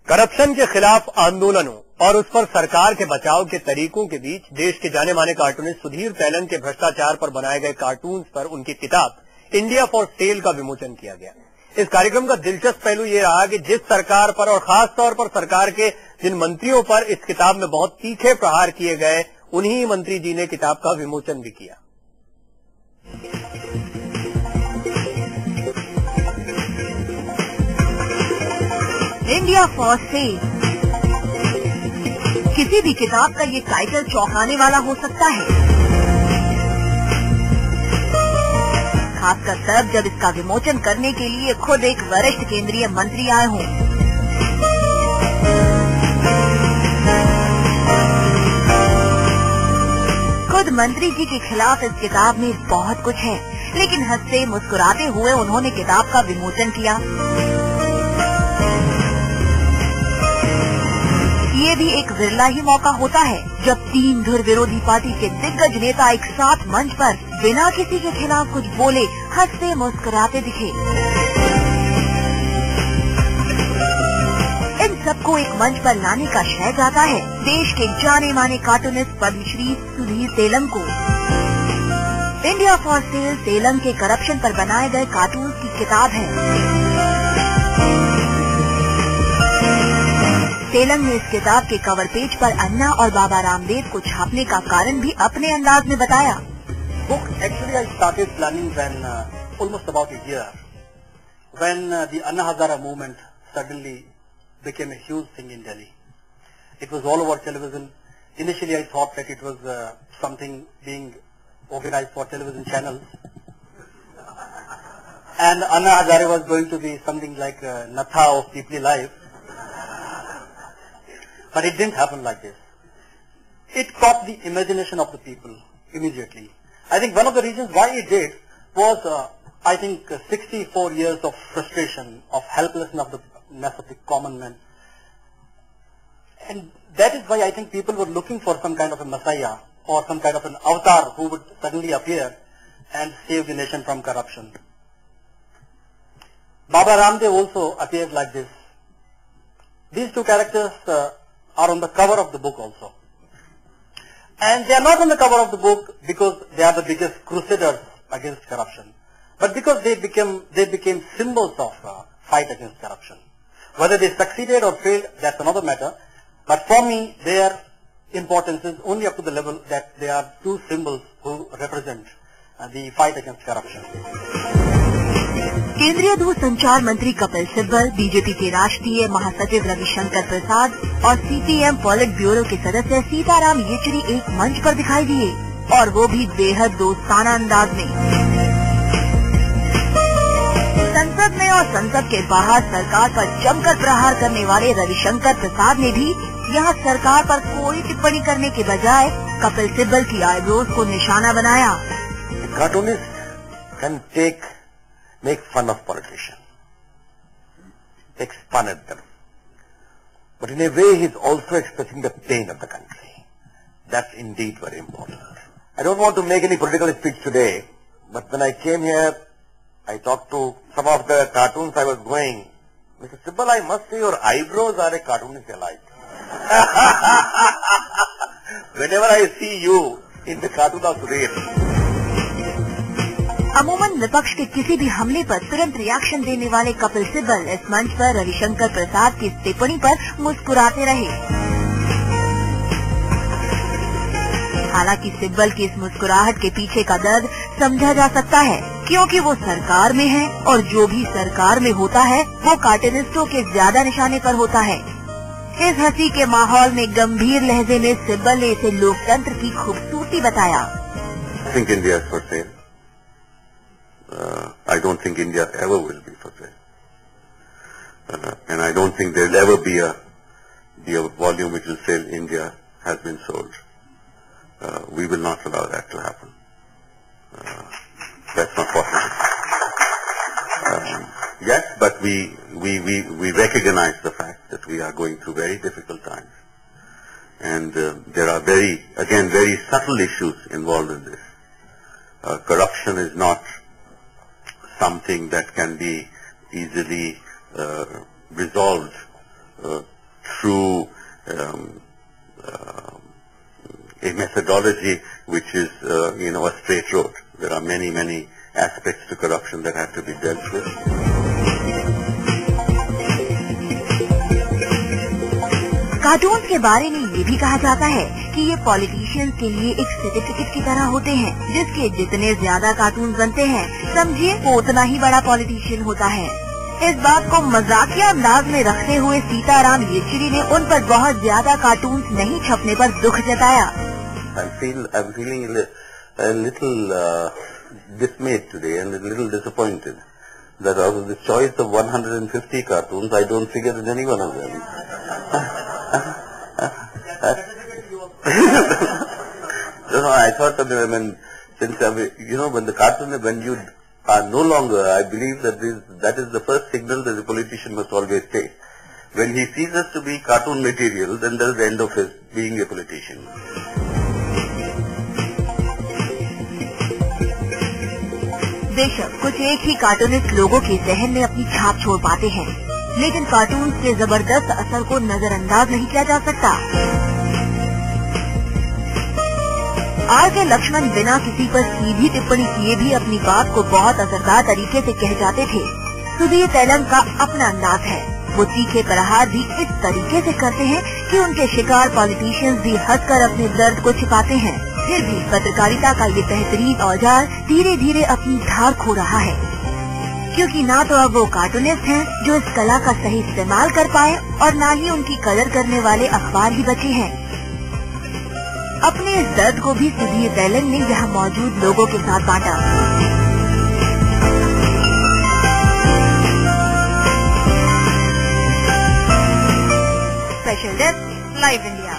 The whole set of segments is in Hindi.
करप्शन के खिलाफ आंदोलनों और उस पर सरकार के बचाव के तरीकों के बीच देश के जाने माने कार्टूनिस्ट सुधीर तेलंग के भ्रष्टाचार पर बनाए गए कार्टून्स पर उनकी किताब इंडिया फॉर सेल का विमोचन किया गया। इस कार्यक्रम का दिलचस्प पहलू ये रहा कि जिस सरकार पर और खास तौर पर सरकार के जिन मंत्रियों पर इस किताब में बहुत तीखे प्रहार किए गए, उन्हीं मंत्री जी ने किताब का विमोचन भी किया। India for sale. किसी भी किताब का ये टाइटल चौंकाने वाला हो सकता है, खासकर तब जब इसका विमोचन करने के लिए खुद एक वरिष्ठ केंद्रीय मंत्री आए हों। खुद मंत्री जी के खिलाफ इस किताब में बहुत कुछ है, लेकिन हंसते मुस्कुराते हुए उन्होंने किताब का विमोचन किया। ये भी एक विरला ही मौका होता है जब तीन धुर विरोधी पार्टी के दिग्गज नेता एक साथ मंच पर बिना किसी के खिलाफ कुछ बोले हंसते मुस्कुराते दिखे। इन सबको एक मंच पर लाने का श्रेय जाता है देश के जाने माने कार्टूनिस्ट पद्मश्री सुधीर तेलंग को। इंडिया फॉर सेल तेलंग के करप्शन पर बनाए गए कार्टून की किताब है। तेलंग ने इस किताब के कवर पेज पर अन्ना और बाबा रामदेव को छापने का कारण भी अपने अंदाज में बताया। Book actually I started planning when almost about a year when the Anna Hazare movement suddenly became a huge thing in Delhi. It was all over television. Initially I thought that it was something being organized for television channels, and Anna Hazare was going to be something like Natha of Deeply Life. But it didn't happen like this. It caught the imagination of the people immediately. I think one of the reasons why it did was, I think, 64 years of frustration, of helplessness of the common man. And that is why I think people were looking for some kind of a messiah or some kind of an avatar who would suddenly appear and save the nation from corruption. Baba Ramdev also appeared like this. These two characters are on the cover of the book also. And they are not on the cover of the book because they are the biggest crusaders against corruption, but because they became symbols of fight against corruption. Whether they succeeded or failed, that's another matter. But for me, their importance is only up to the level that they are two symbols who represent the fight against corruption. केंद्रीय दूरसंचार मंत्री कपिल सिब्बल, बीजेपी के राष्ट्रीय महासचिव रविशंकर प्रसाद और सीपीएम पॉलिट ब्यूरो के सदस्य सीताराम येचुरी एक मंच पर दिखाई दिए, और वो भी बेहद दोस्ताना अंदाज में। संसद में और संसद के बाहर सरकार पर जमकर प्रहार करने वाले रविशंकर प्रसाद ने भी यहाँ सरकार पर कोई टिप्पणी करने के बजाय कपिल सिब्बल की आईब्रोज को निशाना बनाया। Cartoonists can make fun of politicians, takes fun at them. But in a way, he is also expressing the pain of the country. That's indeed very important. I don't want to make any political speech today, but when I came here, I talked to some of the cartoons I was going. Mr. Sibbal, I must say your eyebrows are a cartoonist alike. Whenever I see you in the cartoon of Sudhir. अमूमन विपक्ष के किसी भी हमले पर तुरंत रिएक्शन देने वाले कपिल सिब्बल इस मंच पर रविशंकर प्रसाद की टिप्पणी पर मुस्कुराते रहे। हालांकि सिब्बल की इस मुस्कुराहट के पीछे का दर्द समझा जा सकता है, क्योंकि वो सरकार में है और जो भी सरकार में होता है वो कार्टूनिस्टों के ज्यादा निशाने पर होता है। इस हंसी के माहौल में गंभीर लहजे में सिब्बल ने इसे लोकतंत्र की खूबसूरती बताया। I don't think India ever will be for sale. And I don't think there will ever be a volume which will say India has been sold. We will not allow that to happen. That's not possible. Yes, but we recognize the fact that we are going through very difficult times. And there are very subtle issues involved in this. Corruption is not something that can be easily resolved through a methodology which is, a straight road. There are many, many aspects to corruption that have to be dealt with. Cartoon के बारे में ये भी कहा जाता है कि ये पॉलिटिशियंस के लिए एक सर्टिफिकेट की तरह होते हैं, जिसके जितने ज्यादा कार्टून बनते हैं, समझिए वो उतना ही बड़ा पॉलिटिशियन होता है। इस बात को मजाकिया अंदाज में रखते हुए सीताराम येचुरी ने उन पर बहुत ज्यादा कार्टून नहीं छपने पर दुख जताया। I'm feeling a little dismayed today and a little disappointed that out of the choice of 150 cartoons, I don't figure in any one of them. No, I thought that when the cartoon, when you are no longer, I believe that is the first signal that the politician must always take. When he ceases to be cartoon material, then that is the end of his being a politician. बेशक कुछ एक ही कार्टूनिस्ट लोगों के जहन में अपनी छाप छोड़ पाते हैं, लेकिन कार्टून के जबरदस्त असर को नजरअंदाज नहीं किया जा सकता। आर.के. लक्ष्मण बिना किसी पर सीधी टिप्पणी किए भी अपनी बात को बहुत असरदार तरीके से कह जाते थे। सुधीर तेलंग का अपना अंदाज है, वो तीखे प्रहार भी इस तरीके से करते हैं कि उनके शिकार पॉलिटिशियंस भी हंसकर अपने दर्द को छिपाते हैं। फिर भी पत्रकारिता का ये बेहतरीन औजार धीरे धीरे अपनी धार खो रहा है, क्योंकि ना तो अब वो कार्टूनिस्ट हैं जो इस कला का सही इस्तेमाल कर पाए और ना ही उनकी कदर करने वाले अखबार ही बचे हैं। अपने इस दर्द को भी सुधीर तेलंग ने यहाँ मौजूद लोगों के साथ बांटा। Special desk live India.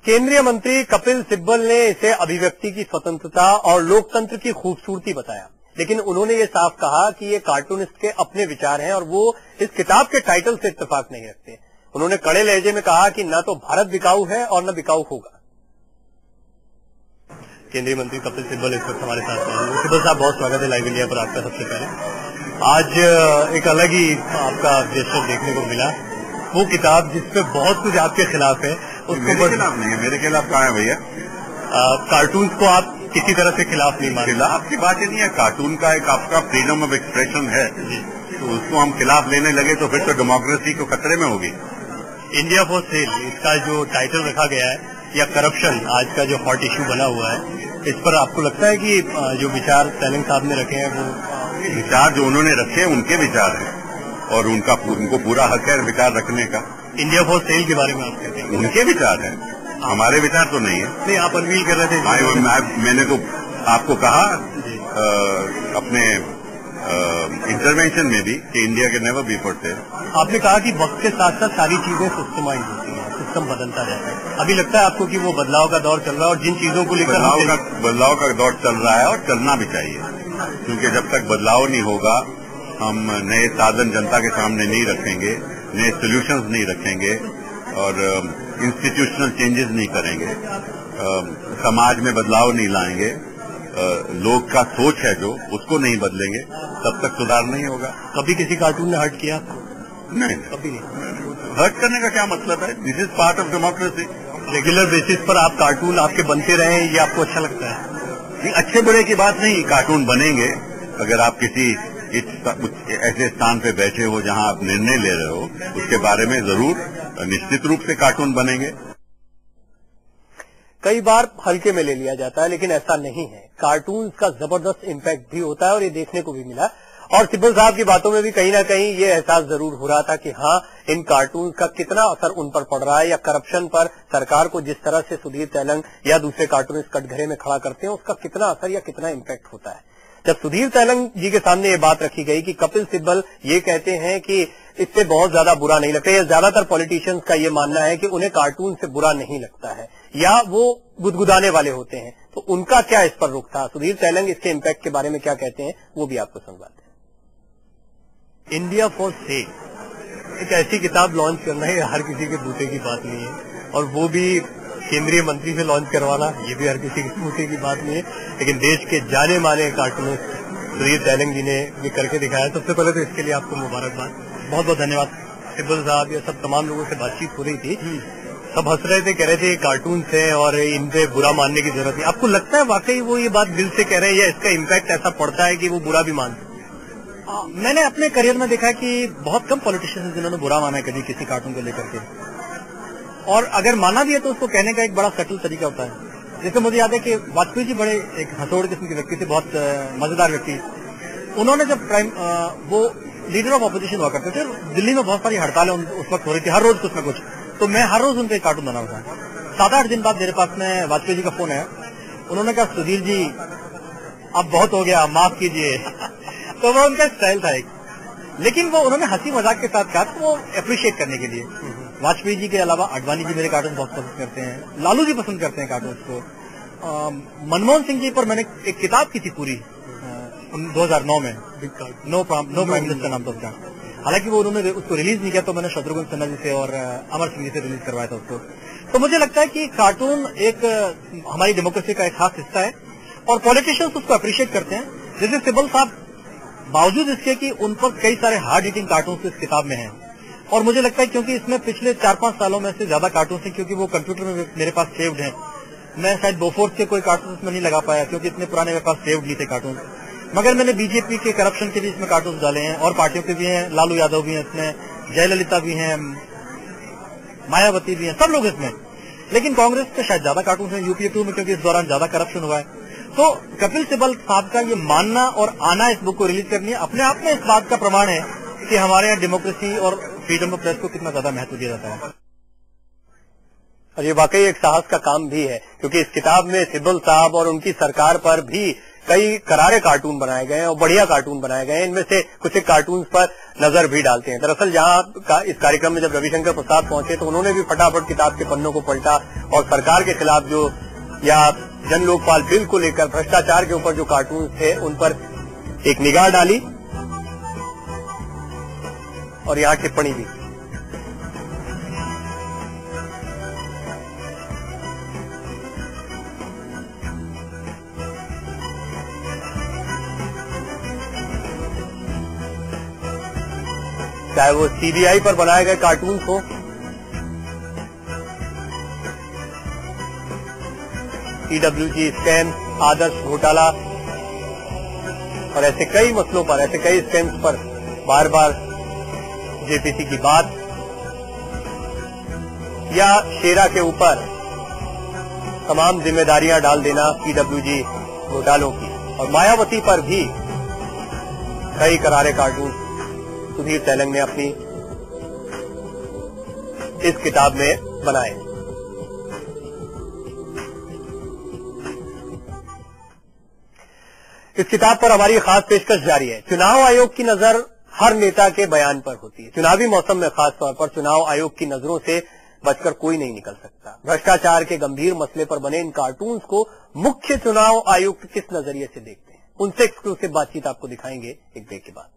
केंद्रीय मंत्री कपिल सिब्बल ने इसे अभिव्यक्ति की स्वतंत्रता और लोकतंत्र की खूबसूरती बताया, लेकिन उन्होंने ये साफ कहा कि ये कार्टूनिस्ट के अपने विचार हैं और वो इस किताब के टाइटल से इत्तेफाक नहीं रखते। उन्होंने कड़े लहजे में कहा कि न तो भारत बिकाऊ है और न बिकाऊ होगा। केंद्रीय मंत्री कपिल सिब्बल इस वक्त हमारे साथ हैं। सिब्बल साहब, बहुत स्वागत है लाइव इंडिया पर आपका। सबसे पहले आज एक अलग ही आपका जेस्चर देखने को मिला, वो किताब जिसपे बहुत कुछ आपके खिलाफ है। उसको मेरे खिलाफ नहीं है। मेरे खिलाफ कहाँ है भैया? कार्टून्स को आप किसी तरह से खिलाफ नहीं मानते? खिलाफ की बात ही नहीं है। कार्टून का एक आपका फ्रीडम ऑफ एक्सप्रेशन है, तो उसको हम खिलाफ लेने लगे तो फिर तो डेमोक्रेसी को खतरे में होगी। इंडिया फॉर सेल, इसका जो टाइटल रखा गया है, या करप्शन आज का जो हॉट इश्यू बना हुआ है, इस पर आपको लगता है कि जो विचार तेलंग साहब ने रखे हैं, वो विचार जो उन्होंने रखे हैं उनके विचार हैं और उनको पूरा हक है विचार रखने का। इंडिया फॉर सेल के बारे में आप कहते हैं उनके विचार हैं, हमारे विचार तो नहीं है। नहीं, आप अनवील कर रहे थे। मैंने तो आपको कहा अपने इंटरवेंशन में भी कि इंडिया के नेवर बी फॉर सेल। आपने कहा कि वक्त के साथ साथ सारी चीजें सिस्टमाइज होती हैं, सिस्टम बदलता रहता है। अभी लगता है आपको कि वो बदलाव का दौर चल रहा है और जिन चीजों को लेकर बदलाव का दौर चल रहा है और चलना भी चाहिए, क्योंकि जब तक बदलाव नहीं होगा, हम नए साधन जनता के सामने नहीं रखेंगे, नए सोल्यूशंस नहीं रखेंगे और इंस्टीट्यूशनल चेंजेस नहीं करेंगे, समाज में बदलाव नहीं लाएंगे, लोग का सोच है जो उसको नहीं बदलेंगे, तब तक सुधार नहीं होगा। कभी किसी कार्टून ने हर्ट किया? नहीं, कभी नहीं। हर्ट करने का क्या मतलब है? This is part of democracy. Regular basis पर आप कार्टून आपके बनते रहे, ये आपको अच्छा लगता है? नहीं, अच्छे बुरे की बात नहीं, कार्टून बनेंगे। अगर आप किसी ऐसे स्थान पे बैठे हो जहां आप निर्णय ले रहे हो, उसके बारे में जरूर निश्चित रूप से कार्टून बनेंगे। कई बार हल्के में ले लिया जाता है, लेकिन ऐसा नहीं है। कार्टून का जबरदस्त इम्पैक्ट भी होता है और ये देखने को भी मिला। और सिब्बल साहब की बातों में भी कहीं ना कहीं ये एहसास जरूर हो रहा था कि हाँ, इन कार्टून का कितना असर उन पर पड़ रहा है, या करप्शन पर सरकार को जिस तरह से सुधीर तेलंग या दूसरे कार्टूनिस्ट कटघरे में खड़ा करते हैं, उसका कितना असर या कितना इम्पैक्ट होता है। जब सुधीर तेलंग जी के सामने ये बात रखी गई कि कपिल सिब्बल ये कहते हैं कि इससे बहुत ज्यादा बुरा नहीं लगता, या ज्यादातर पॉलिटिशियंस का ये मानना है कि उन्हें कार्टून से बुरा नहीं लगता है, या वो गुदगुदाने वाले होते हैं, तो उनका क्या इस पर रुख था? सुधीर तेलंग इसके इम्पैक्ट के बारे में क्या कहते हैं, वो भी आपको सुनवाते हैं। इंडिया फॉर सेल एक ऐसी किताब लॉन्च करना है, हर किसी के बूते की बात नहीं है, और वो भी केंद्रीय मंत्री से लॉन्च करवाना, ये भी हर किसी के बूते की बात नहीं है। लेकिन देश के जाने माने कार्टूनिस्ट सुधीर तेलंग जी ने ये करके दिखाया। सबसे पहले तो इसके लिए आपको मुबारकबाद। बहुत बहुत धन्यवाद। सिब्बल साहब, ये सब तमाम लोगों से बातचीत हो रही थी, सब हंस रहे थे, कह रहे थे ये कार्टून है और इन पे बुरा मानने की जरूरत नहीं। आपको लगता है वाकई वो ये बात दिल से कह रहे हैं या इसका इम्पैक्ट ऐसा पड़ता है कि वो बुरा भी मानते? मैंने अपने करियर में देखा कि बहुत कम पॉलिटिशियंस जिन्होंने बुरा माना है कभी किसी कार्टून को लेकर के, और अगर माना भी है तो उसको कहने का एक बड़ा सटल तरीका होता है। जैसे मुझे याद है कि वाजपेयी जी बड़े एक हंसोड़ किस्म के व्यक्ति थे, बहुत मजेदार व्यक्ति। उन्होंने जब वो लीडर ऑफ ऑपोजिशन हुआ करते थे, दिल्ली में बहुत सारी हड़तालें उस वक्त हो रही थी, हर रोज कुछ न कुछ, तो मैं हर रोज उनके कार्टून बना रहा था। 7-8 दिन बाद मेरे पास में वाजपेयी जी का फोन आया, उन्होंने कहा सुधीर जी अब बहुत हो गया, माफ कीजिए। तो वो उनका स्टाइल था एक, लेकिन वो उन्होंने हंसी मजाक के साथ कहा, तो वो अप्रिशिएट करने के लिए। वाजपेयी जी के अलावा अडवाणी जी मेरे कार्टून बहुत पसंद करते हैं, लालू जी पसंद करते हैं कार्टून को। मनमोहन सिंह जी पर मैंने एक किताब की थी पूरी 2009 में, नो प्राइम मिनिस्टर नाम था उसका। हालांकि वो उन्होंने उसको रिलीज नहीं किया, तो मैंने शत्रुघ्न सिन्हा जी से और अमर सिंह जी से रिलीज करवाया था उसको। तो मुझे लगता है कि कार्टून एक हमारी डेमोक्रेसी का एक खास हिस्सा है और पॉलिटिशियंस उसको अप्रिशिएट करते हैं। जैसे सिब्बल साहब, बावजूद इसके कि उन पर कई सारे हार्ड हिटिंग कार्टून इस किताब में हैं, और मुझे लगता है क्योंकि इसमें पिछले 4-5 सालों में से ज्यादा कार्टून हैं, क्योंकि वो कंप्यूटर में मेरे पास सेव्ड हैं। मैं शायद बोफोर्स के कोई कार्टून इसमें नहीं लगा पाया क्योंकि इतने पुराने मेरे पास सेव्ड नहीं थे कार्टून, मगर मैंने बीजेपी के करप्शन के भी इसमें कार्टून डाले हैं और पार्टियों के भी हैं। लालू यादव भी हैं इसमें, जयललिता भी हैं, मायावती भी हैं, सब लोग इसमें। लेकिन कांग्रेस के शायद ज्यादा कार्टून हैं यूपीए 2 में, क्योंकि इस दौरान ज्यादा करप्शन हुआ है। तो कपिल सिब्बल साहब का ये मानना और आना इस बुक को रिलीज करनी है, अपने आप में इस बात का प्रमाण है कि हमारे यहाँ डेमोक्रेसी और फ्रीडम ऑफ प्रेस को कितना ज्यादा महत्व दिया जाता है। और ये वाकई एक साहस का काम भी है, क्योंकि इस किताब में सिब्बल साहब और उनकी सरकार पर भी कई करारे कार्टून बनाए गए हैं और बढ़िया कार्टून बनाए गए हैं। इनमें से कुछ एक कार्टून पर नजर भी डालते हैं। दरअसल जहां इस कार्यक्रम में जब रविशंकर प्रसाद पहुंचे तो उन्होंने भी फटाफट किताब के पन्नों को पलटा और सरकार के खिलाफ जो या जन लोकपाल बिल को लेकर भ्रष्टाचार के ऊपर जो कार्टून थे उन पर एक निगाह डाली और यहाँ टिप्पणी दी। चाहे वो सीबीआई पर बनाए गए कार्टून हो, ईडब्ल्यूजी स्कैम, आदर्श घोटाला और ऐसे कई मसलों पर, ऐसे कई स्कैम्स पर बार बार जेपीसी की बात, या शेरा के ऊपर तमाम जिम्मेदारियां डाल देना ईडब्ल्यूजी घोटालों की, और मायावती पर भी कई करारे कार्टून सुधीर तेलंग ने अपनी इस किताब में बनाए। इस किताब पर हमारी खास पेशकश जारी है। चुनाव आयोग की नजर हर नेता के बयान पर होती है। चुनावी मौसम में खास तौर पर चुनाव आयोग की नजरों से बचकर कोई नहीं निकल सकता। भ्रष्टाचार के गंभीर मसले पर बने इन कार्टून्स को मुख्य चुनाव आयुक्त किस नजरिए से देखते हैं, उनसे एक्सक्लूसिव बातचीत आपको दिखाएंगे एक ब्रेक के बाद।